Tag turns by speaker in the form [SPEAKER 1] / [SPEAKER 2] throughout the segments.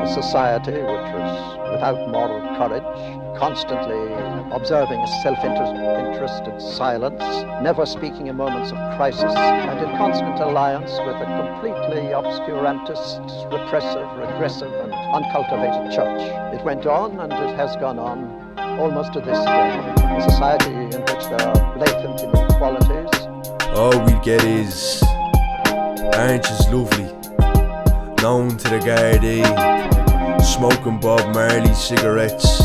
[SPEAKER 1] A society which was without moral courage, constantly observing a self-interested silence, never speaking in moments of crisis, and in constant alliance with a completely obscurantist, repressive, regressive, and uncultivated church. It went on, and it has gone on almost to this day. A society in which there are blatant inequalities.
[SPEAKER 2] All we get is, aren't you lovely? Known to the Gardaí, smoking Bob Marley cigarettes.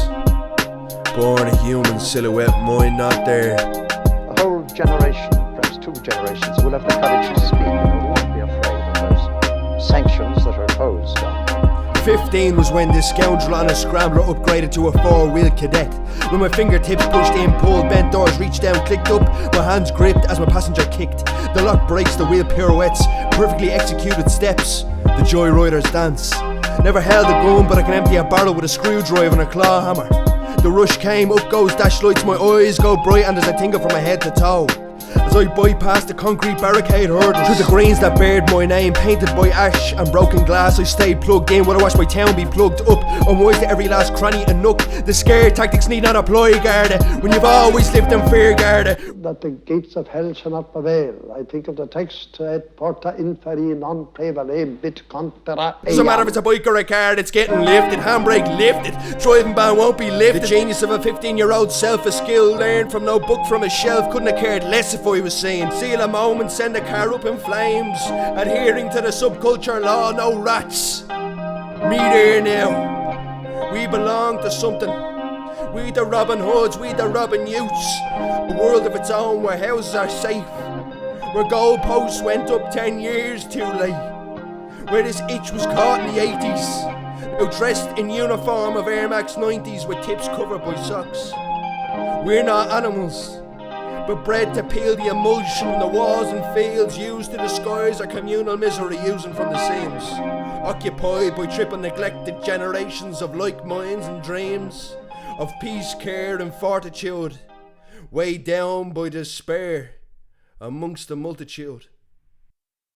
[SPEAKER 2] Born a human silhouette, mine not there.
[SPEAKER 1] A whole generation, perhaps two generations, will have the courage to speak and won't be afraid of those sanctions that are imposed on them.
[SPEAKER 2] 15 was when this scoundrel on a scrambler upgraded to a four-wheel cadet. When my fingertips pushed in, pulled, bent doors, reached down, clicked up, my hands gripped as my passenger kicked. The lock breaks, the wheel pirouettes, perfectly executed steps, the joyriders dance. Never held a gun, but I can empty a barrel with a screwdriver and a claw hammer. The rush came, up goes dash lights, my eyes go bright, and there's a tingle from my head to toe. As I bypass the concrete barricade hurdles, through the greens that bared my name, painted by ash and broken glass, I stayed plugged in. While I watched my town be plugged up, I'm wise to every last cranny and nook. The scare tactics need not apply, Garda, when you've always lived in fear, Garda.
[SPEAKER 3] That the gates of hell shall not prevail. I think of the text, et porta inferi non prevalebit contra eam.
[SPEAKER 2] Doesn't matter if it's a bike or a car, it's getting lifted, handbrake lifted, driving ban won't be lifted. The genius of a 15-year-old self, a skill learned from no book from a shelf. Couldn't have cared less if I was saying, seal a moment, send a car up in flames, adhering to the subculture law, no rats. Me there now, we belong to something. We the Robin Hoods, we the Robin Utes. A world of its own where houses are safe, where goalposts went up 10 years too late, where this itch was caught in the 80s, now dressed in uniform of Air Max 90s with tips covered by socks. We're not animals, but bred to peel the emulsion from the walls and fields used to disguise our communal misery, using from the seams. Occupied by triple neglected generations of like minds and dreams, of peace, care and fortitude, weighed down by despair amongst the multitude.